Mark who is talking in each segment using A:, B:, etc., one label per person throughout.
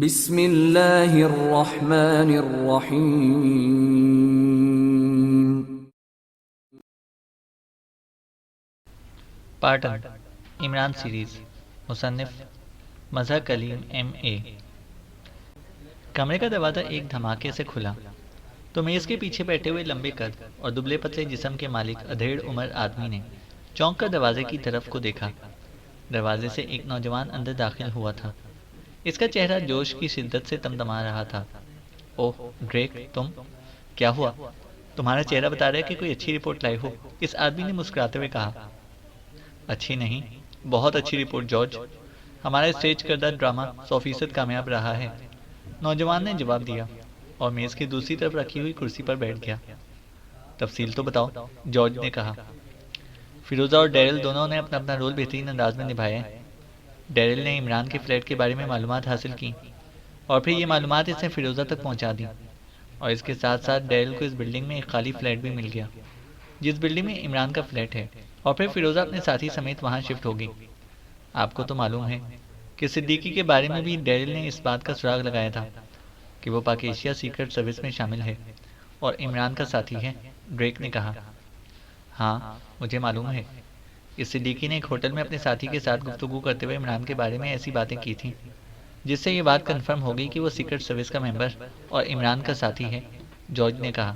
A: بسم اللہ الرحمن الرحیم۔
B: پارٹن عمران سیریز، مصنف مظہر کلیم M.A۔ کمرے کا دروازہ ایک دھماکے سے کھلا تو میز کے پیچھے بیٹھے ہوئے لمبے قد اور دبلے پتلے جسم کے مالک ادھیڑ عمر آدمی نے چونک کر دروازے کی طرف کو دیکھا۔ دروازے سے ایک نوجوان اندر داخل ہوا تھا۔ اس کا چہرہ جوش کی شدت سے تمتما رہا تھا۔ اوہ ڈریک، تم؟ کیا ہوا؟ تمہارا چہرہ بتا رہا ہے کہ کوئی اچھی رپورٹ لائے ہو، اس آدمی نے مسکراتے ہوئے کہا۔ اچھی نہیں، بہت اچھی رپورٹ جارج، ہمارا اسٹیج کردہ ڈرامہ 100% کامیاب رہا ہے، نوجوان نے جواب دیا اور میز کی دوسری طرف رکھی ہوئی کرسی پر بیٹھ گیا۔ تفصیل تو بتاؤ، جارج نے کہا۔ فیروزہ اور ڈیرل دونوں نے اپنا اپنا رول بہترین انداز میں نبھایا ہے۔ ڈیرل نے عمران کے فلیٹ کے بارے میں معلومات حاصل کی اور پھر یہ معلومات اس نے فیروزہ تک پہنچا دی، اور اس کے ساتھ ساتھ ڈیرل کو اس بلڈنگ میں ایک خالی فلیٹ بھی مل گیا جس بلڈنگ میں عمران کا فلیٹ ہے، اور پھر فیروزہ اپنے ساتھی سمیت وہاں شفٹ ہوگی۔ آپ کو تو معلوم ہے کہ صدیقی کے بارے میں بھی ڈیرل نے اس بات کا سراغ لگایا تھا کہ وہ پاک ایشیا سیکرٹ سروس میں شامل ہے اور عمران کا ساتھی ہے، ڈریک نے کہا۔ ہاں مجھے معلوم ہے، اس صدیقی نے ایک ہوٹل میں اپنے ساتھی کے ساتھ گفتگو کرتے ہوئے عمران کے بارے میں ایسی باتیں کی تھیں جس سے یہ بات کنفرم ہو گئی کہ وہ سیکرٹ سروس کا ممبر اور عمران کا ساتھی ہے، جارج نے کہا۔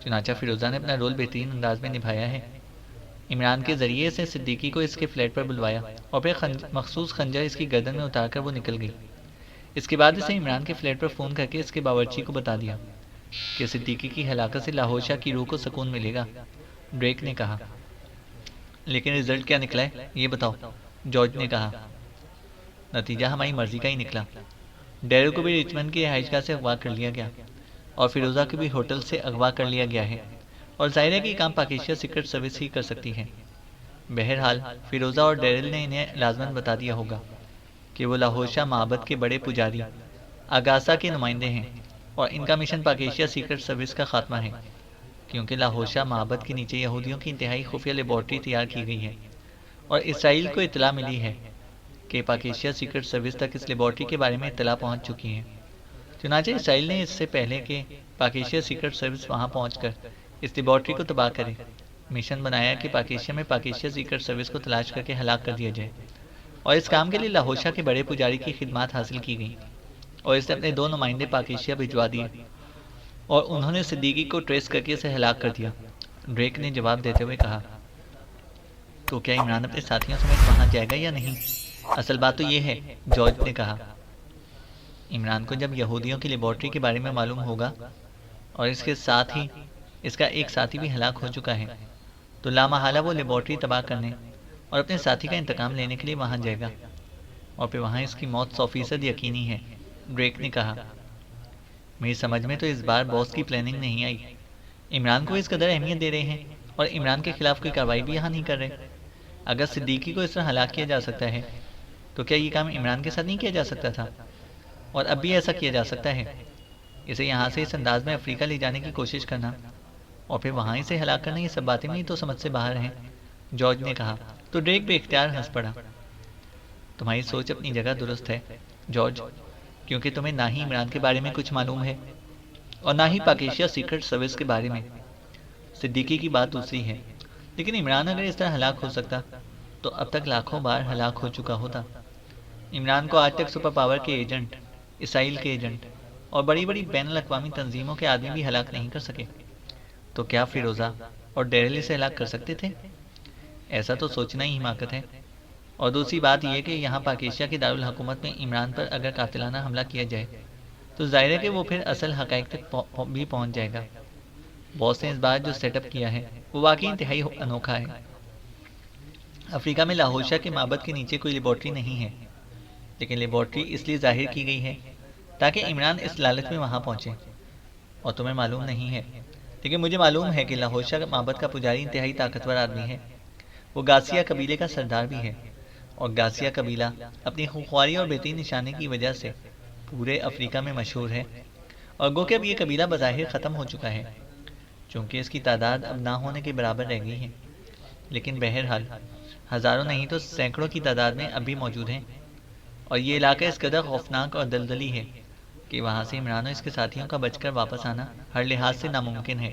B: چنانچہ فیروزہ نے اپنا رول بہترین انداز میں نبھایا ہے۔ عمران کے ذریعے سے صدیقی کو اس کے فلیٹ پر بلوایا اور پھر مخصوص خنجر اس کی گردن میں اتار کر وہ نکل گئی۔ اس کے بعد اسے عمران کے فلیٹ پر فون کر کے اس کے باورچی کو بتا دیا کہ صدیقی کی ہلاکت سے لاہور کی روح کو سکون ملے گا، ڈریک نے کہا۔ لیکن رزلٹ کیا نکلا ہے یہ بتاؤ، جارج نے کہا۔ نتیجہ ہماری مرضی کا ہی نکلا۔ ڈیرل کو بھی رچمنڈ کی رہائش گاہ سے اغوا کر لیا گیا اور فیروزہ کو بھی ہوٹل سے اغوا کر لیا گیا ہے، اور ظاہر ہے کہ یہ کام پاک ایشیا سیکرٹ سروس ہی کر سکتی ہے۔ بہرحال فیروزہ اور ڈیرل نے انہیں لازماً بتا دیا ہوگا کہ وہ لاہور شاہ معبد کے بڑے پجاری آگاسا کے نمائندے ہیں، اور ان کا مشن پاک ایشیا سیکرٹ سروس کا خاتمہ ہے، کیونکہ لاہور شاہ معبد کے نیچے یہودیوں کی انتہائی خفیہ لیبارٹری تیار کی گئی ہے، اور اسرائیل کو اطلاع ملی ہے کہ پاک ایشیا سیکرٹ سروس تک اس لیبارٹری کے بارے میں اطلاع پہنچ چکی ہے۔ چنانچہ اسرائیل نے اس سے پہلے کہ پاک ایشیا سیکرٹ سروس وہاں پہنچ کر اس لیبارٹری کو تباہ کرے، مشن بنایا کہ پاک ایشیا میں پاک ایشیا سیکرٹ سروس کو تلاش کر کے ہلاک کر دیا جائے، اور اس کام کے لیے لاہور شاہ کے بڑے پجاری کی خدمات حاصل کی گئیں، اور اس نے اپنے 2 نمائندے پاک ایشیا بھجوا دیے، اور انہوں نے صدیقی کو ٹریس کر کے اسے ہلاک کر دیا، ڈریک نے جواب دیتے ہوئے کہا۔ تو کیا عمران اپنے ساتھیوں سمیت وہاں جائے گا یا نہیں؟ اصل بات تو یہ ہے، جارج نے کہا۔ عمران کو جب یہودیوں کی لیبارٹری کے بارے میں معلوم ہوگا اور اس کے ساتھ ہی اس کا ایک ساتھی بھی ہلاک ہو چکا ہے تو لامحالہ وہ لیبارٹری تباہ کرنے اور اپنے ساتھی کا انتقام لینے کے لیے وہاں جائے گا، اور پھر وہاں اس کی موت 100% یقینی ہے، ڈریک نے کہا۔ میری سمجھ میں تو اس بار باس کی پلاننگ نہیں آئی، عمران کو اس قدر اہمیت دے رہے ہیں اور عمران کے خلاف کوئی کارروائی بھی یہاں نہیں کر رہے۔ اگر صدیقی کو اس طرح ہلاک کیا جا سکتا ہے تو کیا یہ کام عمران کے ساتھ نہیں کیا جا سکتا تھا؟ اور اب بھی ایسا کیا جا سکتا ہے۔ اسے یہاں سے اس انداز میں افریقہ لے جانے کی کوشش کرنا اور پھر وہاں اسے ہلاک کرنا، یہ سب باتیں بھی تو سمجھ سے باہر ہیں، جارج نے کہا۔ تو ڈریک بے اختیار ہنس پڑا۔ تمہاری سوچ اپنی جگہ درست ہے جارج، کیونکہ تمہیں نہ ہی عمران کے بارے میں کچھ معلوم ہے اور نہ ہی پاک ایشیا سیکرٹ سروس کے بارے میں۔ صدیقی کی بات دوسری ہے، لیکن عمران اگر اس طرح ہلاک ہو سکتا تو اب تک لاکھوں بار ہلاک ہو چکا ہوتا۔ عمران کو آج تک سپر پاور کے ایجنٹ، اسرائیل کے ایجنٹ اور بڑی بڑی بین الاقوامی تنظیموں کے آدمی بھی ہلاک نہیں کر سکے، تو کیا فیروزہ اور ڈیرل اسے ہلاک کر سکتے تھے؟ ایسا تو سوچنا ہی حماقت ہے، اور دوسری بات یہ کہ یہاں پاک ایشیا کے دارالحکومت میں عمران پر اگر قاتلانہ حملہ کیا جائے تو ظاہر ہے کہ وہ پھر اصل حقائق تک بھی پہنچ جائے گا۔ باس نے اس بار جو سیٹ اپ کیا ہے وہ واقعی انتہائی انوکھا ہے۔ افریقہ میں لاہور شاہ کے معبد کے نیچے کوئی لیبارٹری نہیں ہے، لیکن لیبارٹری اس لیے ظاہر کی گئی ہے تاکہ عمران اس لالچ میں وہاں پہنچے، اور تمہیں معلوم نہیں ہے لیکن مجھے معلوم ہے کہ لاہور شاہ معبد کا پجاری انتہائی طاقتور آدمی ہے، وہ گاسیا قبیلے کا سردار بھی ہے، اور گاسیا قبیلہ اپنی خونخواری اور بہترین نشانے کی وجہ سے پورے افریقہ میں مشہور ہے، اور گو کہ اب یہ قبیلہ بظاہر ختم ہو چکا ہے چونکہ اس کی تعداد اب نہ ہونے کے برابر رہ گئی ہے، لیکن بہرحال ہزاروں نہیں تو سینکڑوں کی تعداد میں اب بھی موجود ہیں۔ اور یہ علاقہ اس قدر خوفناک اور دلدلی ہے کہ وہاں سے عمران اور اس کے ساتھیوں کا بچ کر واپس آنا ہر لحاظ سے ناممکن ہے۔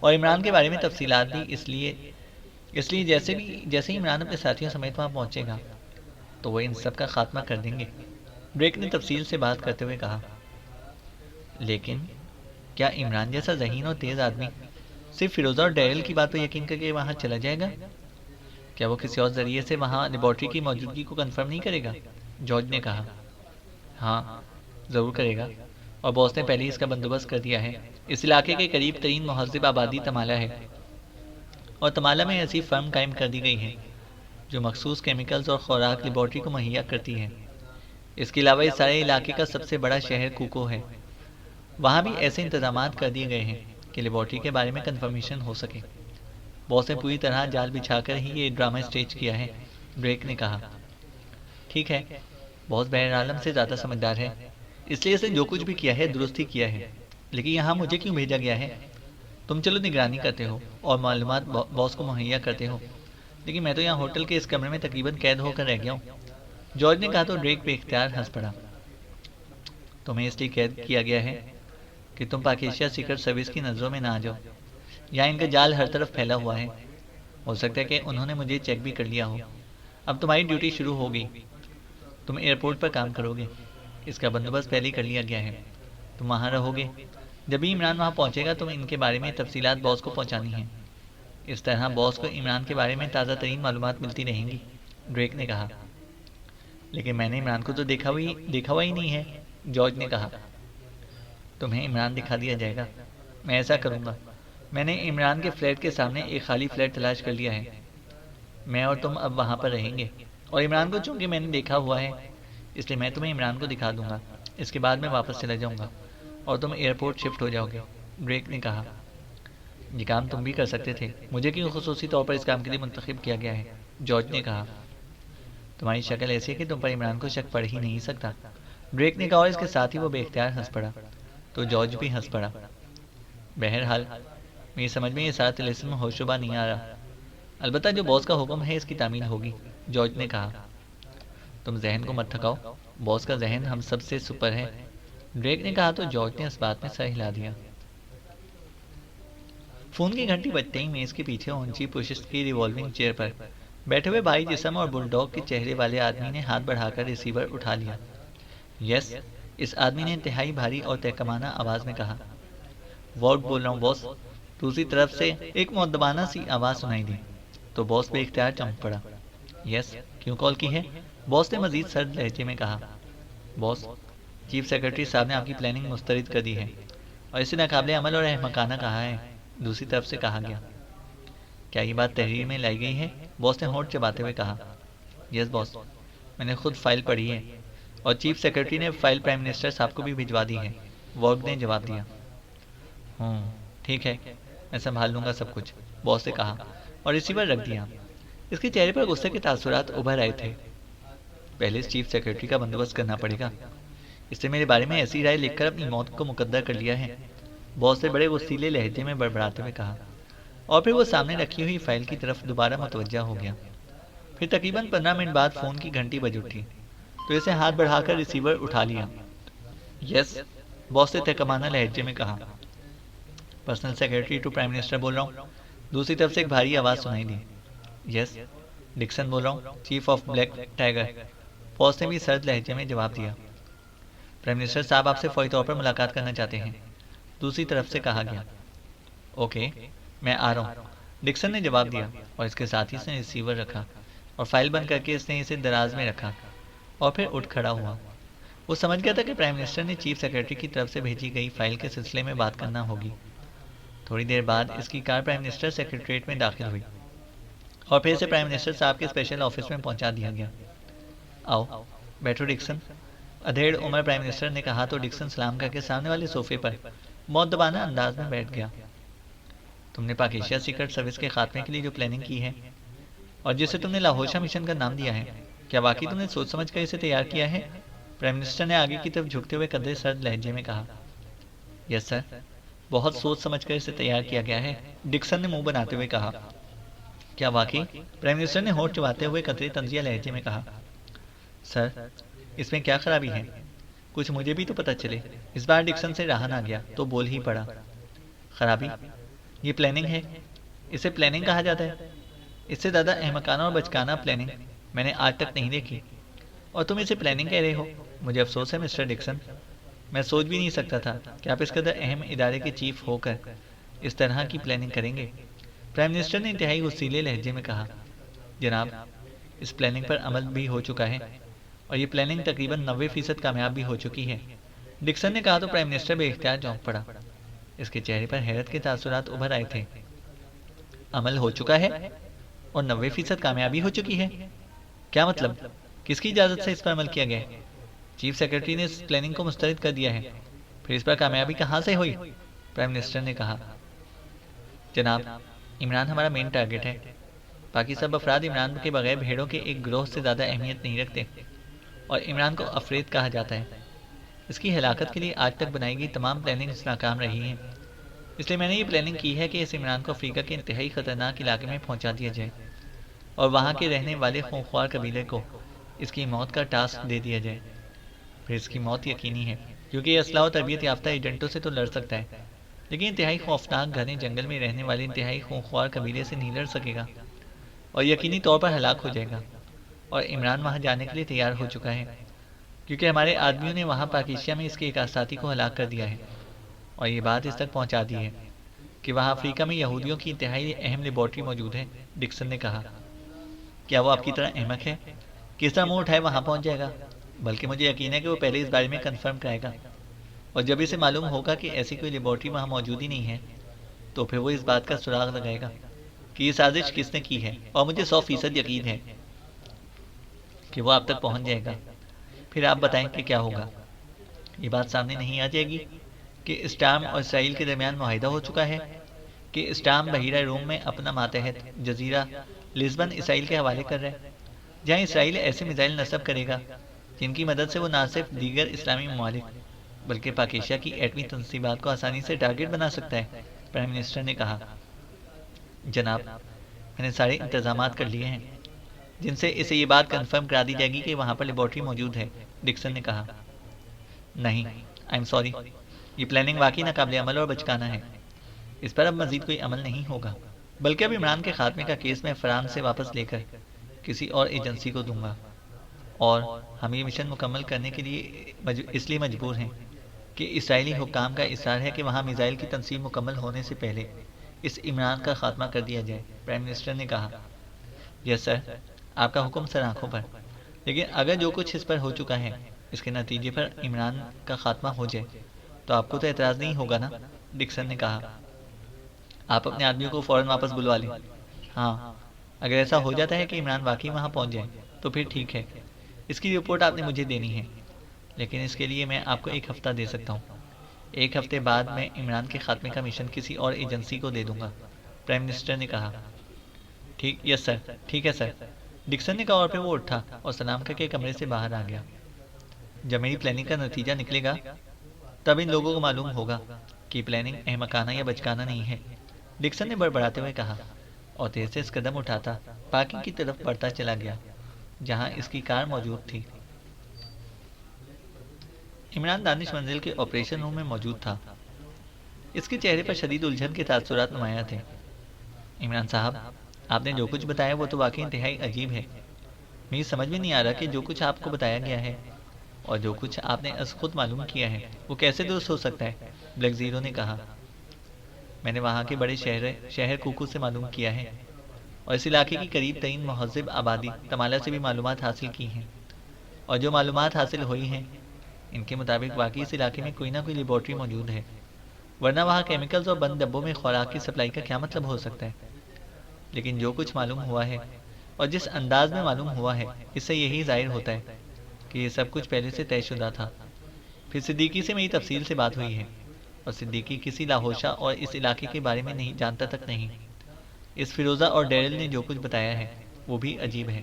B: اور عمران کے بارے میں تفصیلات بھی اس لیے جیسے ہی عمران اپنے ساتھیوں سمیت وہاں پہنچے گا تو وہ ان سب کا خاتمہ کر دیں گے۔ ڈریک نے تفصیل سے بات کرتے ہوئے کہا، لیکن کیا عمران جیسا ذہین اور تیز آدمی صرف فیروزہ اور ڈیرل کی بات پر یقین کر کے وہاں چلا جائے گا؟ کیا وہ کسی اور ذریعے سے وہاں لیبارٹری کی موجودگی کو کنفرم نہیں کرے گا؟ جارج نے کہا، ہاں ضرور کرے گا، اور باس نے پہلے ہی اس کا بندوبست کر دیا ہے۔ اس علاقے کے قریب ترین مہذب آبادی تمالا ہے، اور تمالا میں ایسی فرم قائم کر دی گئی ہے جو مخصوص کیمیکلز اور خوراک لیبارٹری کو مہیا کرتی ہے۔ اس کے علاوہ اس سارے علاقے کا سب سے بڑا شہر کوکو ہے، وہاں بھی ایسے انتظامات کر دیے گئے ہیں کہ لیبارٹری کے بارے میں کنفرمیشن ہو سکے۔ باس نے پوری طرح جال بچھا کر ہی یہ ڈرامہ اسٹیج کیا ہے، ڈریک نے کہا۔ ٹھیک ہے، باس بہر عالم سے زیادہ سمجھدار ہے، اس لیے اس نے جو کچھ بھی کیا ہے درست ہی کیا ہے، لیکن یہاں مجھے کیوں بھیجا گیا ہے؟ تم چلو نگرانی کرتے ہو اور معلومات باس کو مہیا کرتے ہو، لیکن میں تو یہاں ہوٹل کے اس کمرے میں تقریباً قید ہو کر رہ گیا ہوں۔ جارج نے کہا تو ڈریک بے اختیار ہنس پڑا۔ تمہیں اس لیے قید کیا گیا ہے کہ تم پاک ایشیا سیکرٹ سروس کی نظروں میں نہ آ جاؤ۔ یہاں ان کا جال ہر طرف پھیلا ہوا ہے، ہو سکتا ہے کہ انہوں نے مجھے چیک بھی کر لیا ہو۔ اب تمہاری ڈیوٹی شروع ہوگی، تم ایئرپورٹ پر کام کرو گے، اس کا بندوبست پہلے کر لیا گیا ہے، تم وہاں رہو گے۔ جب بھی عمران وہاں پہنچے گا تم ان کے بارے میں تفصیلات باس کو پہنچانی ہیں، اس طرح باس کو عمران کے بارے میں تازہ ترین معلومات ملتی رہیں گی، ڈریک نے کہا۔ لیکن میں نے عمران کو تو دیکھا ہوا ہی نہیں ہے، جارج نے کہا۔ تمہیں عمران دکھا دیا جائے گا، میں ایسا کروں گا۔ میں نے عمران کے فلیٹ کے سامنے ایک خالی فلیٹ تلاش کر لیا ہے، میں اور تم اب وہاں پر رہیں گے، اور عمران کو چونکہ میں نے دیکھا ہوا ہے اس لیے میں تمہیں عمران کو دکھا دوں گا، اس کے بعد میں واپس چلا جاؤں گا اور تم ایئرپورٹ شفٹ ہو جاؤ گے، ڈریک نے کہا۔ یہ کام تم بھی کر سکتے تھے، مجھے کیوں خصوصی طور پر اس کام کے لیے منتخب کیا گیا ہے، جارج نے کہا۔ تمہاری شکل ایسی ہے کہ تم پر عمران کو شک پڑ ہی نہیں سکتا، ڈریک نے کہا، اور اس کے ساتھ ہی وہ بے اختیار ہنس پڑا تو جارج بھی ہنس پڑا۔ بہرحال میری سمجھ میں یہ سارا طلسم ہوش و بہ نہیں آ رہا، البتہ جو باس کا حکم ہے اس کی تعمیل ہوگی، جارج نے کہا۔ تم ذہن کو مت تھکاؤ، باس کا ذہن ہم سب سے سپر ہے، ڈریک نے کہا تو جارج نے اس بات میں سر ہلا دیا۔ فون کی گھنٹی بجتے ہی میز کے پیچھے اونچی پشت کی ریوالونگ چیئر پر بیٹھے ہوئے بھائی جسم اور بل ڈاگ کے چہرے والے آدمی نے ہاتھ بڑھا کر ریسیور اٹھا لیا۔ یس، اس آدمی نے انتہائی بھاری اور تہکمانہ آواز میں کہا۔ وارڈ بول رہا ہوں باس، دوسری طرف سے ایک مؤدبانہ سی آواز سنائی دی تو باس بے اختیار چمک پڑا۔ یس، کیوں کال کی ہے؟ باس نے مزید سرد لہجے میں کہا۔ باس، چیف سیکرٹری صاحب نے آپ کی پلاننگ مسترد کر دی ہے اور اسے ناقابل عمل اور احمقانہ کہا ہے، دوسری طرف سے کہا گیا۔ کیا یہ بات تحریر میں لائی گئی ہے؟ باس نے ہونٹ چباتے ہوئے کہا۔ یس باس، میں نے خود فائل پڑھی ہے اور چیف سیکرٹری نے فائل پرائم منسٹر صاحب کو بھی بھجوا دی ہے، وارگ نے جواب دیا۔ ٹھیک ہے، میں سنبھال لوں گا سب کچھ، باس نے کہا اور ریسیور رکھ دیا۔ اس کے چہرے پر غصے کے تاثرات ابھر آئے تھے۔ پہلے اس چیف سیکرٹری کا بندوبست کرنا پڑے گا، اس نے میرے بارے میں ایسی رائے لکھ کر اپنی موت کو مقدر کر لیا ہے، باس نے بڑے غصیلے لہجے میں بڑبڑاتے ہوئے کہا، اور پھر وہ سامنے رکھی ہوئی فائل کی طرف دوبارہ متوجہ ہو گیا۔ پھر تقریباً 15 منٹ بعد فون کی گھنٹی بج اٹھی تو اسے ہاتھ بڑھا کر ریسیور اٹھا لیا۔ یس، باس نے تہکمانہ لہجے میں کہا۔ Personal secretary to prime minister بول رہا ہوں، دوسری طرف سے ایک بھاری آواز سنائی دی۔ یس، ڈکسن بول رہا ہوں، چیف آف بلیک ٹائیگر، باس نے بھی سرد لہجے میں جواب دیا۔ پرائم منسٹر صاحب آپ سے فوری طور پر ملاقات کرنا چاہتے ہیں، دوسری طرف سے کہا گیا۔ اوکے، میں آ رہا ہوں، ڈکسن نے جواب دیا، اور اس کے ساتھ ہی اس نے ریسیور رکھا اور فائل بند کر کے اس نے اسے دراز میں رکھا اور پھر اٹھ کھڑا ہوا۔ وہ سمجھ گیا تھا کہ پرائم منسٹر نے چیف سیکرٹری کی طرف سے بھیجی گئی فائل کے سلسلے میں بات کرنا ہوگی۔ تھوڑی دیر بعد اس کی کار پرائم منسٹر سیکرٹریٹ میں داخل ہوئی اور پھر اسے پرائم منسٹر صاحب کے اسپیشل آفس میں پہنچا دیا گیا۔ آؤ بیٹھو ڈکسن، ادھیڑ عمر پرائم منسٹر نے کہا تو ڈکسن سلام کر کے سامنے والے صوفے پر مؤدبانہ انداز میں بیٹھ گیا۔ تم نے پاک ایشیا سیکرٹ سروس کے خاتمے کے لیے جو پلاننگ کی ہے اور جسے تم نے لاہوشہ مشن کا نام دیا ہے، کیا واقعی تم نے سوچ سمجھ کر اسے تیار کیا ہے؟ پرائم منسٹر نے آگے کی طرف جھکتے ہوئے قدرے سرد لہجے میں کہا۔ یس سر، بہت سوچ سمجھ کر اسے تیار کیا گیا ہے، ڈکسن نے منہ بناتے ہوئے کہا۔ کیا واقعی؟ پرائم منسٹر نے ہونٹ چباتے ہوئے قطری طنزیہ لہجے میں کہا۔ سر، اس میں کیا خرابی ہے؟ کچھ مجھے بھی تو پتہ چلے۔ اس بار ڈکسن سے رہا نہ گیا تو بول ہی پڑا۔ خرابی؟ یہ پلاننگ ہے، اسے پلاننگ کہا جاتا ہے۔ اس سے زیادہ احمقانہ اور بچکانہ پلاننگ میں نے آج تک نہیں دیکھی، اور تم اسے پلاننگ کہہ رہے ہو؟ مجھے افسوس ہے مسٹر ڈکسن، میں سوچ بھی نہیں سکتا تھا کہ آپ اس قدر اہم ادارے کے چیف ہو کر اس طرح کی پلاننگ کریں گے۔ پرائم منسٹر نے انتہائی غصیلے لہجے میں کہا۔ جناب، اس پلاننگ پر عمل بھی ہو چکا ہے، اور یہ پلاننگ تقریباً 90% کامیاب بھی ہو چکی ہے۔ ڈکسن نے کہا تو پرائم منسٹر بے اختیار چونک پڑا۔ اس کے چہرے پر حیرت کے تاثرات ابھر آئے تھے۔ عمل ہو چکا ہے اور 90% کامیابی ہو چکی ہے؟ کیا مطلب؟ کس کی اجازت سے اس پر عمل کیا گیا ہے؟ چیف سیکرٹری نے اس پلاننگ کو مسترد کر دیا ہے، پھر اس پر کامیابی کہاں سے ہوئی؟ پرائم منسٹر نے کہا۔ جناب، عمران ہمارا مین ٹارگٹ ہے۔ باقی سب افراد عمران کے بغیر بھیڑوں کے ایک گروہ سے زیادہ اہمیت نہیں رکھتے، اور عمران کو افریت کہا جاتا ہے۔ اس کی ہلاکت کے لیے آج تک بنائی گئی تمام پلاننگز ناکام رہی ہیں، اس لیے میں نے یہ پلاننگ کی ہے کہ اس عمران کو افریقہ کے انتہائی خطرناک علاقے میں پہنچا دیا جائے، اور وہاں کے رہنے والے خونخوار قبیلے کو اس کی موت کا ٹاسک دے دیا جائے۔ پھر اس کی موت یقینی ہے، کیونکہ یہ اسلحہ و تربیت یافتہ ایجنٹوں سے تو لڑ سکتا ہے، لیکن انتہائی خوفناک گھنے جنگل میں رہنے والے انتہائی خونخوار قبیلے سے نہیں لڑ سکے گا، اور یقینی طور پر ہلاک ہو جائے گا۔ اور عمران وہاں جانے کے لیے تیار ہو چکا ہے، کیونکہ ہمارے آدمیوں نے وہاں پاکیشیا میں اس کے ایک ساتھی کو ہلاک کر دیا ہے، اور یہ بات اس تک پہنچا دی ہے کہ وہاں افریقہ میں یہودیوں کی انتہائی اہم لیبارٹری موجود ہے۔ ڈکسن نے کہا۔ کیا وہ آپ کی طرح احمق ہے؟ کس طرح منہ اٹھائے وہاں پہنچ جائے گا؟ بلکہ مجھے یقین ہے کہ وہ پہلے اس بارے میں کنفرم کرائے گا، اور جب اسے معلوم ہوگا کہ ایسی کوئی لیبارٹری وہاں موجود ہی نہیں ہے، تو پھر وہ اس بات کا سراغ لگائے گا کہ یہ سازش کس نے کی ہے، اور مجھے 100% یقین ہے کہ وہ آپ تک پہنچ جائے گا۔ پھر آپ بتائیں کہ کیا ہوگا؟ یہ بات سامنے نہیں آ جائے گی کہ اسٹام اور اسرائیل کے درمیان معاہدہ ہو چکا ہے، کہ اسٹام بحیرہ روم میں اپنا ماتحت جزیرہ لزبن اسرائیل کے حوالے کر رہا ہے، جہاں اسرائیل ایسے میزائل نصب کرے گا جن کی مدد سے وہ نہ صرف دیگر اسلامی ممالک بلکہ پاکیشیا کی ایٹمی تنصیبات کو آسانی سے ٹارگٹ بنا سکتا ہے۔ پرائم منسٹر نے کہا۔ جناب، میں نے سارے انتظامات کر لیے ہیں جن سے اسے یہ بات کنفرم کرا دی جائے گی کہ وہاں پر لیبارٹری موجود ہے۔ ڈکسن نے کہا۔ نہیں، آئی ایم سوری، یہ پلاننگ واقعی ناقابل عمل اور بچکانہ ہے۔ اس پر اب مزید کوئی عمل نہیں ہوگا، بلکہ اب عمران کے خاتمے کا کیس میں فرانس سے واپس لے کر کسی اور ایجنسی کو دوں گا، اور ہم یہ مشن مکمل کرنے کے لیے اس لیے مجبور ہیں کہ اسرائیلی حکام کا اصرار ہے کہ وہاں میزائل کی تنصیب مکمل ہونے سے پہلے اس عمران کا خاتمہ کر دیا جائے۔ پرائم منسٹر نے کہا۔ یس سر، آپ کا حکم سر آنکھوں پر، لیکن اگر جو کچھ اس پر ہو چکا ہے اس کے نتیجے پر عمران کا خاتمہ ہو جائے تو آپ کو تو اعتراض نہیں ہوگا نا؟ ڈکسن نے کہا۔ آپ اپنے آدمیوں کو فوراً واپس بلوا لیں۔ ہاں، اگر ایسا ہو جاتا ہے کہ عمران واقعی وہاں پہنچ جائے تو پھر ٹھیک ہے، اس کی رپورٹ آپ نے مجھے دینی ہے، لیکن اس کے لیے میں آپ کو 1 ہفتہ دے سکتا ہوں۔ 1 ہفتے بعد میں عمران کے خاتمے کا مشن کسی اور ایجنسی کو دے دوں گا۔ پرائم منسٹر نے کہا۔ ٹھیک، یس سر، ٹھیک ہے سر، ڈکسن نے کہا، اور پھر وہ اٹھا اور سلام کر کے کمرے سے باہر آ گیا۔ جب میری پلاننگ کا نتیجہ نکلے گا تب ان لوگوں کو معلوم ہوگا کہ پلاننگ احمقانہ یا بچکانہ نہیں ہے، ڈکسن نے بڑبڑاتے ہوئے کہا، اور تیز سے اس قدم اٹھاتا پارکنگ کی طرف بڑھتا چلا گیا جہاں اس کی کار موجود تھی۔ عمران دانش منزل کے آپریشن روم میں موجود تھا۔ اس کے چہرے پر شدید الجھن کے تاثرات نمایاں تھے۔ عمران صاحب، آپ نے جو کچھ بتایا وہ تو واقعی انتہائی عجیب ہے۔ مجھے سمجھ میں نہیں آ رہا کہ جو کچھ آپ کو بتایا گیا ہے اور جو کچھ آپ نے از خود معلوم کیا ہے وہ کیسے درست ہو سکتا ہے۔ بلیک زیرو نے کہا۔ میں نے وہاں کے بڑے شہر کوکو سے معلوم کیا ہے، اور اس علاقے کی قریب ترین مہذب آبادی تمالا سے بھی معلومات حاصل کی ہیں، اور جو معلومات حاصل ہوئی ہیں ان کے مطابق واقعی اس علاقے میں کوئی نہ کوئی لیبارٹری موجود ہے، ورنہ وہاں کیمیکلز اور بند ڈبوں میں خوراک کی سپلائی کا کیا مطلب ہو سکتا ہے؟ لیکن جو کچھ معلوم ہوا ہے اور جس انداز میں معلوم ہوا ہے اس سے یہی ظاہر ہوتا ہے کہ یہ سب کچھ پہلے سے طے شدہ تھا۔ پھر صدیقی سے میری تفصیل سے بات ہوئی ہے، اور صدیقی کسی لاہوشہ اور اس علاقے کے بارے میں نہیں جانتا تک نہیں۔ اس فیروزہ اور ڈیرل نے جو کچھ بتایا ہے وہ بھی عجیب ہے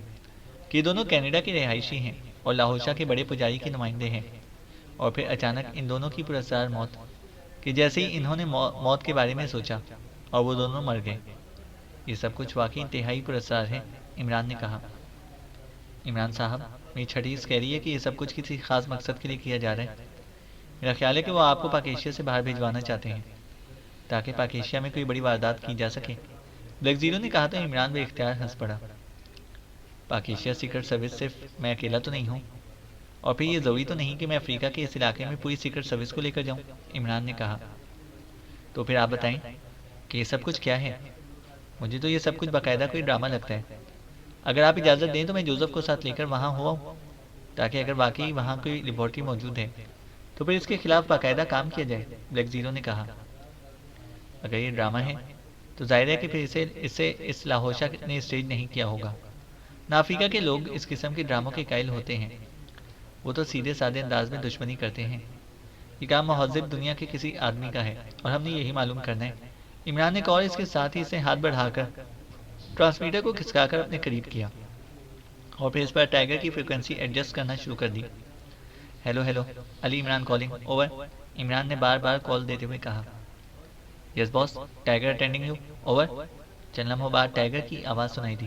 B: کہ یہ دونوں کینیڈا کے رہائشی ہیں اور لاہوشہ کے بڑے پجاری کے نمائندے ہیں، اور پھر اچانک ان دونوں کی پراسرار موت کہ جیسے ہی انہوں نے موت کے بارے میں سوچا اور وہ دونوں مر گئے۔ یہ سب کچھ واقعی انتہائی پراسرار ہے، عمران نے کہا۔ عمران صاحب، میری چھٹیس کہہ رہی ہے کہ یہ سب کچھ کسی خاص مقصد کے لیے کیا جا رہا ہے۔ میرا خیال ہے کہ وہ آپ کو پاک ایشیا سے باہر بھیجوانا چاہتے ہیں تاکہ پاک ایشیا میں کوئی بڑی واردات کی جا سکے۔ بلیک زیرو نے کہا تو عمران بے اختیار ہنس پڑا۔ پاک ایشیا سیکرٹ سروس صرف میں اکیلا تو نہیں ہوں، اور پھر یہ ضروری تو نہیں کہ میں افریقہ کے اس علاقے میں پوری سیکرٹ سروس کو لے کر جاؤں، عمران نے کہا۔ تو پھر آپ بتائیں کہ یہ سب کچھ کیا ہے؟ مجھے تو یہ سب کچھ باقاعدہ کوئی ڈرامہ لگتا ہے۔ اگر آپ اجازت دیں تو میں جوزف کو ساتھ لے کر وہاں ہوا ہوں، تاکہ اگر واقعی وہاں کوئی لیبارٹری موجود ہے تو پھر اس کے خلاف باقاعدہ کام کیا جائے، بلیک زیرو نے کہا۔ اگر یہ ڈرامہ ہے تو ظاہر ہے کہ پھر اسے اس لاہوشہ نے اسٹیج نہیں کیا ہوگا۔ نہ افریقہ کے لوگ اس قسم کے ڈراموں کے قائل ہوتے ہیں، وہ تو سیدھے سادے انداز میں دشمنی کرتے ہیں۔ یہ کام مہذب دنیا کے کسی آدمی کا ہے اور ہم نے یہی معلوم کرنا ہے۔ عمران نے اور اس کے ساتھ ہی اسے ہاتھ بڑھا کر ٹرانسمیٹر کو کھسکا کر اپنے قریب کیا اور پھر اس پر ٹائیگر کی فریکوینسی ایڈجسٹ کرنا شروع کر دی۔ Hello hello, Ali Imran calling, over, Imran نے بار بار کال دیتے ہوئے کہا۔ یس باس، ٹائیگر اٹینڈنگ یو، اوور۔ چند لمحوں بعد ٹائیگر کی آواز سنائی دی۔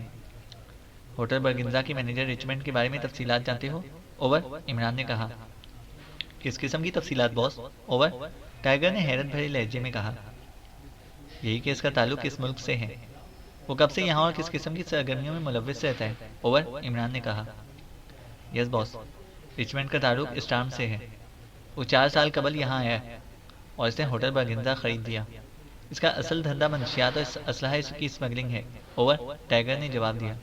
B: ہوٹل برگنزا کے مینیجر رچمنڈ کے بارے میں تفصیلات جانتے ہو؟ اوور، عمران نے کہا۔ کس قسم کی تفصیلات باس؟ اوور، ٹائیگر نے حیرت بھرے لہجے میں کہا۔ یہی کہ اس کا تعلق کس ملک سے ہے، وہ کب سے یہاں اور کس قسم کی سرگرمیوں میں ملوث رہتا ہے؟ اوور، عمران نے کہا۔ یس باس، رچمنڈ کا تعلق اسٹارم سے ہے، وہ 4 سال قبل یہاں آیا ہے اور اس نے ہوٹل برگنزا خرید دیا۔ اس کا اصل دھندا منشیات اور اسلحہ کی اسمگلنگ ہے، اوور، ٹائیگر نے جواب دیا۔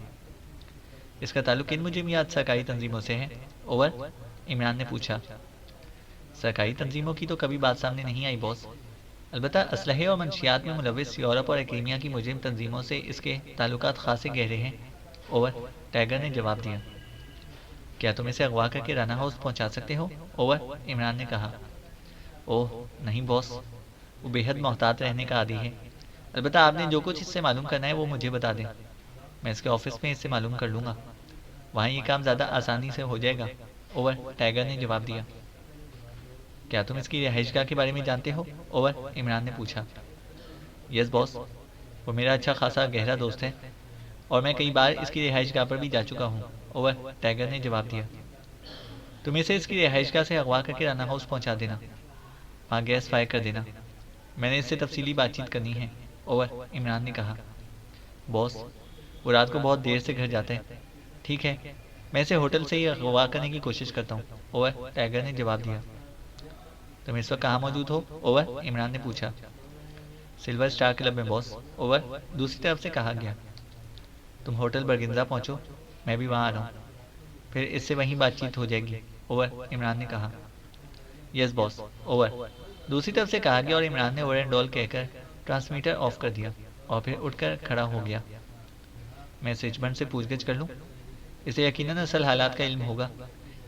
B: اس کا تعلق کن مجرمیات سرکاری تنظیموں سے ہے؟ اوور، عمران نے پوچھا۔ سرکاری تنظیموں کی تو کبھی بات سامنے نہیں آئی باس، البتہ اسلحے اور منشیات میں ملوث یورپ اور ایکیمیا کی مجرم تنظیموں سے اس کے تعلقات خاصے گہرے ہیں، اوور، ٹائیگر نے جواب دیا۔ کیا تم اسے اغوا کر کے رانا ہاؤس پہنچا سکتے ہو؟ اوور، عمران نے کہا۔ اوہ نہیں باس، وہ بے حد محتاط رہنے کا عادی ہے، البتہ آپ نے جو کچھ اس سے معلوم کرنا ہے وہ مجھے بتا دیں، میں اس کے آفس میں اس سے معلوم کر لوں گا، وہاں یہ کام زیادہ آسانی سے ہو جائے گا، اوور، ٹائیگر نے جواب دیا۔ کیا تم اس کی رہائش گاہ کے بارے میں جانتے ہو؟ اوور، عمران نے پوچھا۔ یس باس، وہ میرا اچھا خاصا گہرا دوست ہے اور میں کئی بار اس کی رہائش گاہ پر بھی جا چکا ہوں، اوور، ٹائیگر نے جواب دیا۔ تم اسے اس کی رہائش گاہ سے اغوا کر کے رانا ہاؤس پہنچا دینا، وہاں گیس فائر کر دینا، میں نے اس سے تفصیلی بات چیت کرنی ہے، اوور، عمران نے کہا۔ باس، وہ رات کو بہت دیر سے گھر جاتا ہے، ٹھیک ہے، میں اسے ہوٹل سے ہی اغوا کرنے کی کوشش کرتا ہوں، اوور، ٹائیگر نے جواب دیا۔ تم اس وقت کہاں موجود ہو؟ اوور، عمران نے پوچھا۔ سلور اسٹار کلب میں باس، اوور، دوسری طرف سے کہا گیا۔ تم ہوٹل برگنزا پہنچو، میں بھی وہاں آ رہا ہوں، پھر اس سے وہیں بات چیت ہو جائے گی، اوور، عمران نے کہا۔ یس باس، اوور، دوسری طرف سے کہا گیا اور عمران نے اوور اینڈ آل کہہ کر ٹرانسمیٹر آف کر دیا اور پھر اٹھ کر کھڑا ہو گیا۔ میں رچمنڈ سے پوچھ گچھ کر لوں، اسے یقیناً اصل حالات کا علم ہوگا،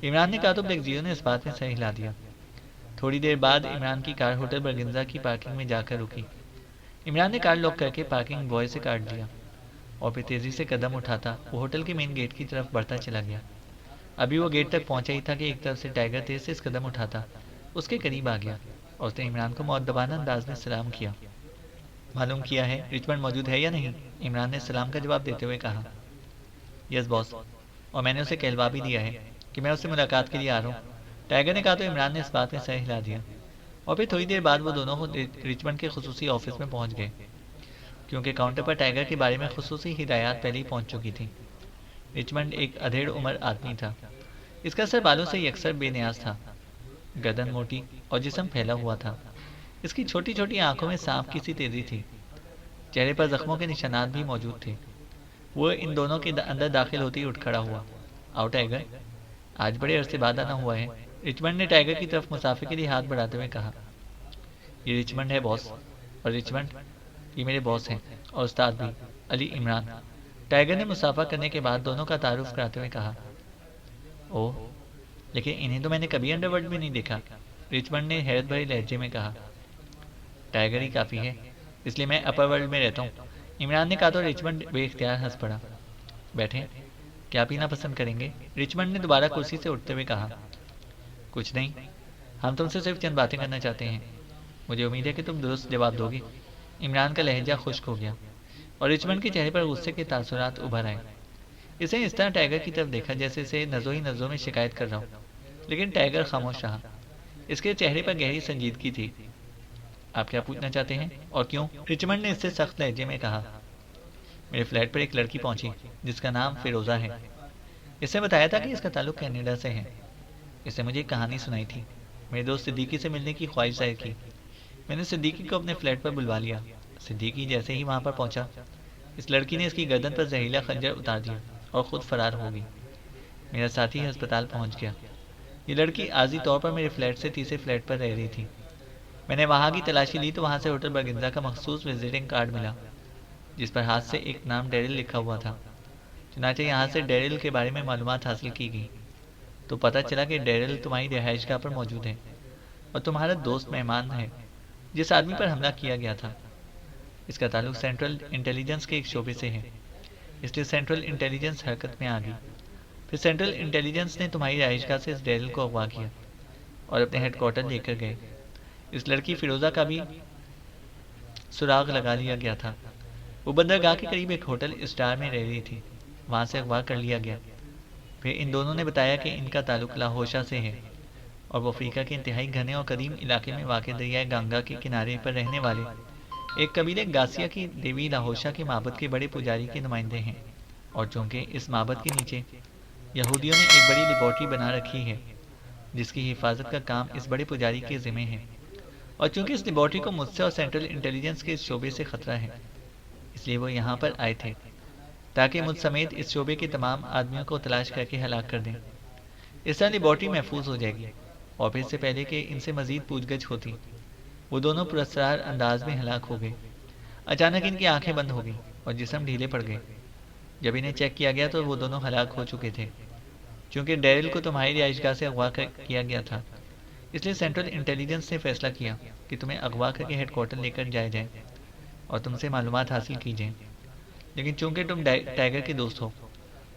B: عمران نے کہا تو بلیک زیرو نے اس بات میں سر ہلا دیا۔ تھوڑی دیر بعد عمران کی کار ہوٹل برگنزا کی پارکنگ میں جا کر رکی۔ عمران نے کار لاک کر کے پارکنگ بوائے سے کاٹ دیا اور پھر تیزی سے قدم اٹھاتا وہ ہوٹل کے مین گیٹ کی طرف بڑھتا چلا گیا۔ ابھی وہ گیٹ تک پہنچا ہی تھا کہ ایک طرف سے ٹائیگر تیز سے قدم اٹھاتا اس کے قریب آ گیا اور اس نے عمران کو مؤدبانہ انداز میں سلام کیا۔ معلوم کیا ہے رچمنڈ موجود ہے یا نہیں؟ عمران نے سلام کا جواب دیتے ہوئے کہا۔ یس باس، اور میں نے اسے کہلوا بھی دیا ہے کہ میں اس سے ملاقات کے لیے آ رہا ہوں، ٹائیگر نے کہا تو عمران نے اس بات میں سر ہلا دیا اور پھر تھوڑی دیر بعد وہ دونوں رچمنڈ کے خصوصی آفس میں پہنچ گئے، کیونکہ کاؤنٹر پر ٹائیگر کے بارے میں خصوصی ہدایات پہلے ہی پہنچ چکی تھیں۔ رچمنڈ ایک ادھیڑ عمر آدمی تھا، اس کا سر بالوں سے یکسر بے نیاز تھا، گردن موٹی اور جسم پھیلا ہوا تھا، اس کی چھوٹی چھوٹی آنکھوں میں سانپ کی سی تیزی تھی، چہرے پر زخموں کے نشانات بھی موجود تھے۔ وہ ان دونوں کے اندر داخل ہوتے ہی اٹھ کھڑا ہوا۔ آؤ ٹائیگر، آج بڑے عرصے بعد آنا ہوا ہے، رچمنڈ نے ٹائیگر کی طرف مسافر کے لیے ہاتھ بڑھاتے ہوئے کہا۔ یہ رچمنڈ ہے باس، اور رچمنڈ یہ میرے باس ہیں اور استاد بھی، علی عمران، ٹائیگر نے مسافہ کرنے کے بعد دونوں کا تعارف کراتے ہوئے کہا۔ اوہ، لیکن انہیں تو میں نے کبھی انڈر ورلڈ میں نہیں دیکھا، رچمنڈ نے حیرت بھرے لہجے میں کہا۔ ٹائیگر ہی کافی ہے، اس لیے میں اپر ورلڈ میں رہتا ہوں، عمران نے کہا تو رچمنڈ بے اختیار ہنس پڑا۔ بیٹھیں، کیا پینا پسند کریں گے؟ رچمنڈ نے دوبارہ کرسی سے اٹھتے ہوئے کہا۔ کچھ نہیں، ہم تم سے صرف چند باتیں کرنا چاہتے ہیں، مجھے امید ہے کہ تم درست جواب دو گے۔ عمران کا لہجہ خشک ہو گیا اور رچمنڈ کے چہرے پر غصے کے تاثرات ابھر آئے۔ اس نے اس طرح ٹائیگر کی طرف دیکھا جیسے اسے نظروں ہی نظروں میں شکایت کر رہا ہو، لیکن ٹائیگر خاموش رہا۔ اس کے چہرے پر گہری سنجیدگی تھی۔ آپ کیا پوچھنا چاہتے ہیں اور کیوں؟ رچمنڈ نے اس سے سخت لہجے میں کہا۔ میرے فلیٹ پر ایک لڑکی پہنچی جس کا نام فیروزہ ہے۔ اس نے بتایا تھا کہ اس کا تعلق کینیڈا سے ہے۔ اس نے مجھے ایک کہانی سنائی تھی۔ میرے دوست صدیقی سے ملنے کی خواہش ظاہر کی۔ میں نے صدیقی کو اپنے فلیٹ پر بلوا لیا۔ صدیقی جیسے ہی وہاں پر پہنچا، اس لڑکی نے اس کی گردن پر زہریلا خنجر اتار دیا اور خود فرار ہو گئی۔ میرا ساتھی ہسپتال پہنچ گیا۔ یہ لڑکی عارضی طور پر میرے فلیٹ سے تیسرے فلیٹ پر رہ رہی تھی۔ میں نے وہاں کی تلاشی لی تو وہاں سے ہوٹل برگنزا کا مخصوص وزٹنگ کارڈ ملا، جس پر ہاتھ سے ایک نام ڈیرل لکھا ہوا تھا۔ چنانچہ یہاں سے ڈیرل کے بارے میں معلومات حاصل کی گئی تو پتہ چلا کہ ڈیرل تمہاری رہائش گاہ پر موجود ہے اور تمہارا دوست مہمان ہے جس آدمی پر حملہ کیا گیا تھا۔ اس کا تعلق سینٹرل انٹیلیجنس کے ایک شعبے سے ہے، اس لیے سینٹرل انٹیلیجنس حرکت میں آ گئی۔ پھر سینٹرل انٹیلیجنس نے تمہاری رہائش گاہ سے اس ڈیرل کو اغوا کیا اور اپنے ہیڈ کوارٹر لے کر گئے۔ اس لڑکی فیروزہ کا بھی سراغ لگا لیا گیا تھا۔ وہ بندرگاہ کے قریب ایک ہوٹل اسٹار میں رہ رہی تھی، وہاں سے اغوا کر لیا گیا۔ پھر ان دونوں نے بتایا کہ ان کا تعلق لاہوشہ سے ہے اور وہ افریقہ کے انتہائی گھنے اور قدیم علاقے میں واقع دریائے گنگا کے کنارے پر رہنے والے ایک قبیلے گاسیا کی دیوی لاہوشہ کے معبد کے بڑے پجاری کے نمائندے ہیں، اور چونکہ اس معبد کے نیچے یہودیوں نے ایک بڑی لیبارٹری بنا رکھی ہے جس کی حفاظت کا کام اس بڑے پجاری کے ذمہ ہے، اور چونکہ اس لیبارٹری کو مجھ سے اور سینٹرل انٹیلیجنس کے اس شعبے سے خطرہ ہے، اس لیے وہ یہاں پر آئے تھے تاکہ مجھ سمیت اس شعبے کے تمام آدمیوں کو تلاش کر کے ہلاک کر دیں۔ اس طرح لیبارٹری محفوظ ہو جائے گی، اور پھر اس سے پہلے کہ ان سے مزید پوچھ گچھ ہوتی، وہ دونوں پراسرار انداز میں ہلاک ہو گئے۔ اچانک ان کی آنکھیں بند ہو گئیں اور جسم ڈھیلے پڑ گئے۔ جب انہیں چیک کیا گیا تو وہ دونوں ہلاک ہو چکے تھے۔ چونکہ ڈیرل کو تمہاری رہائش گاہ سے اغوا کیا گیا تھا، اس لیے سینٹرل انٹیلیجنس نے فیصلہ کیا کہ تمہیں اغوا کر کے ہیڈ کوارٹر لے کر جایا جائے اور تم سے معلومات حاصل کی جائیں۔ لیکن چونکہ تم ٹائیگر کے دوست ہو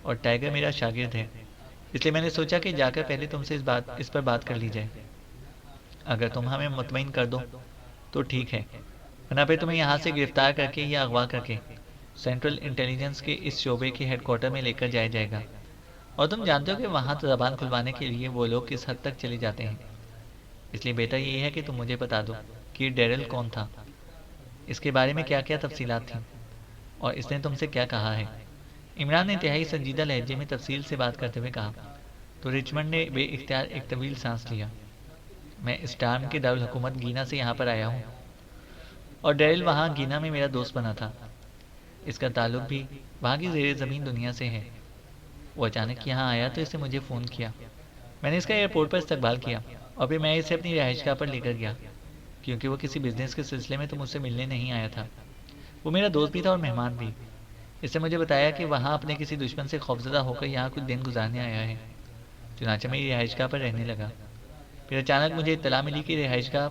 B: اور ٹائیگر میرا شاگرد ہے، اس لیے میں نے سوچا کہ جا کر پہلے تم سے اس پر بات کر لی جائے۔ اگر تم ہمیں مطمئن کر دو تو ٹھیک ہے، ورنہ پھر تمہیں یہاں سے گرفتار کر کے یا اغوا کر کے سینٹرل انٹیلیجنس کے اس شعبے کے ہیڈ کوارٹر میں لے کر جایا جائے گا، اور تم جانتے ہو کہ وہاں زبان کھلوانے کے لیے وہ لوگ کس حد تک چلے جاتے ہیں۔ اس لیے بہتر یہ ہے کہ تم مجھے بتا دو کہ ڈیرل کون تھا، اس کے بارے میں کیا کیا تفصیلات تھیں، اور اس نے تم سے کیا کہا ہے۔ عمران نے انتہائی سنجیدہ لہجے میں تفصیل سے بات کرتے ہوئے کہا تو رچمنڈ نے بے اختیار ایک طویل سانس لیا۔ میں اسٹارم کے دارالحکومت گینا سے یہاں پر آیا ہوں، اور ڈیرل وہاں گینا میں میرا دوست بنا تھا۔ اس کا تعلق بھی وہاں کی زیر زمین دنیا سے ہے۔ وہ اچانک یہاں آیا تو اس نے مجھے فون کیا۔ میں نے اس کا ایئرپورٹ پر استقبال کیا اور پھر میں اسے اپنی رہائش گاہ پر لے کر گیا، کیونکہ وہ کسی بزنس کے سلسلے میں تو مجھ سے ملنے نہیں آیا تھا۔ وہ میرا دوست بھی تھا اور مہمان بھی۔ اس نے مجھے بتایا کہ وہاں اپنے کسی دشمن سے خوفزدہ ہو کر یہاں کچھ دن گزارنے آیا ہے، چنانچہ میری رہائش گاہ پر رہنے لگا۔ پھر اچانک مجھے اطلاع ملی کہ رہائش گاہ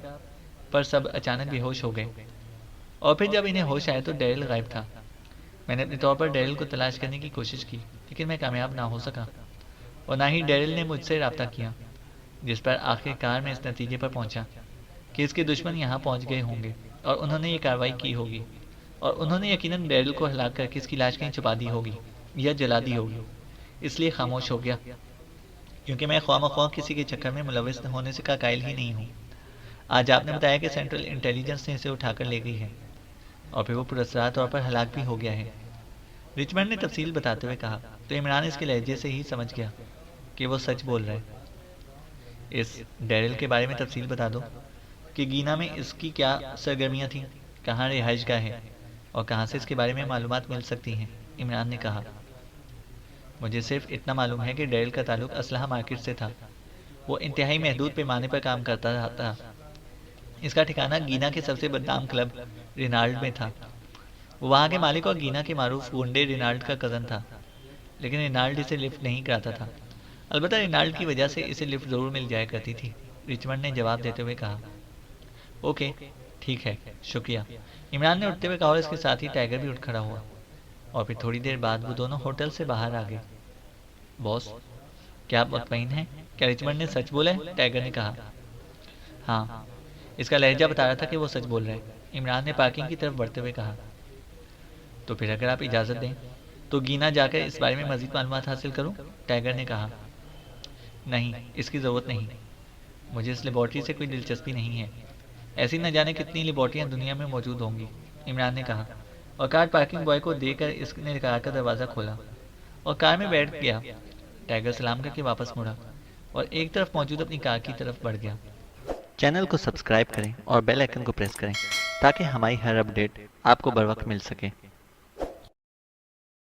B: پر سب اچانک بے ہوش ہو گئے، اور پھر جب انہیں ہوش آیا تو ڈیرل غائب تھا۔ میں نے اپنے طور پر ڈیرل کو تلاش کرنے کی کوشش کی، لیکن میں کامیاب نہ ہو سکا، اور نہ ہی ڈیرل نے مجھ سے رابطہ کیا، جس پر آخر کار میں اس نتیجے پر پہنچا کہ اس کے دشمن یہاں پہنچ گئے ہوں گے اور انہوں نے یہ کارروائی کی ہوگی، اور انہوں نے یقیناً ڈیرل کو ہلاک کر کے اس کی لاش کہیں چھپا دی ہوگی یا جلا دی ہوگی۔ اس لیے خاموش ہو گیا، کیونکہ میں خواہ مخواہ کسی کے چکر میں ملوث ہونے سے کا قائل ہی نہیں ہوں۔ آج آپ نے بتایا کہ سینٹرل انٹیلیجنس نے اسے اٹھا کر لے گئی ہے، اور پھر وہ پراسرار طور پر ہلاک بھی ہو گیا ہے۔ رچمنڈ نے تفصیل بتاتے ہوئے کہا تو عمران اس کے لہجے سے ہی سمجھ گیا کہ وہ سچ بول رہا ہے۔ اس ڈیرل کے بارے میں تفصیل بتا دو کہ گینا میں اس کی کیا سرگرمیاں تھیں، کہاں رہائش گاہ ہے، اور کہاں سے اس کے بارے میں معلومات مل سکتی ہیں۔ عمران نے کہا مجھے صرف اتنا معلوم ہے کہ ڈیرل کا تعلق اسلحہ مارکیٹ سے تھا۔ وہ انتہائی محدود پیمانے پر کام کرتا تھا۔ اس کا ٹھکانہ گینا کے سب سے بدنام کلب رینالڈ میں تھا۔ وہ وہاں کے مالک اور گینا کے معروف گنڈے رینالڈ کا کزن تھا، لیکن رینالڈ اسے لفٹ نہیں کراتا تھا۔ البتہ رینالڈ کی وجہ سے اسے لفٹ ضرور مل جایا کرتی تھی۔ رچمنڈ نے جواب دیتے ہوئے کہا اوکے ٹھیک ہے، شکریہ۔ عمران نے اٹھتے ہوئے کہا اور اس کے ساتھ ہی ٹائیگر بھی اٹھ کھڑا ہوا، اور پھر تھوڑی دیر بعد وہ دونوں ہوٹل سے باہر آ گئے۔ باس کیا آپ مطمئن ہیں؟ کیا رچمنڈ نے سچ بولا ہے؟ ٹائیگر نے کہا۔ ہاں، اس کا لہجہ بتا رہا تھا کہ وہ سچ بول رہا ہے، عمران نے پارکنگ کی طرف بڑھتے ہوئے کہا۔ تو پھر اگر آپ اجازت دیں تو گینا جا کر اس بارے میں مزید معلومات حاصل کروں؟ ٹائیگر نے کہا۔ نہیں، اس کی ضرورت نہیں، مجھے اس لیبارٹری سے کوئی دلچسپی نہیں ہے، ایسی نہ جانے کتنی لیبارٹریاں دنیا میں موجود ہوں گی، عمران نے کہا، اور کار پارکنگ بوائے کو دے کر اس نے کار کا دروازہ کھولا اور کار میں بیٹھ گیا۔ ٹائیگر سلام کر کے واپس مڑا اور ایک طرف موجود اپنی کار کی طرف بڑھ گیا۔ چینل کو سبسکرائب کریں اور بیل آئیکن کو پریس کریں تاکہ ہماری ہر اپڈیٹ آپ کو بر وقت مل سکے۔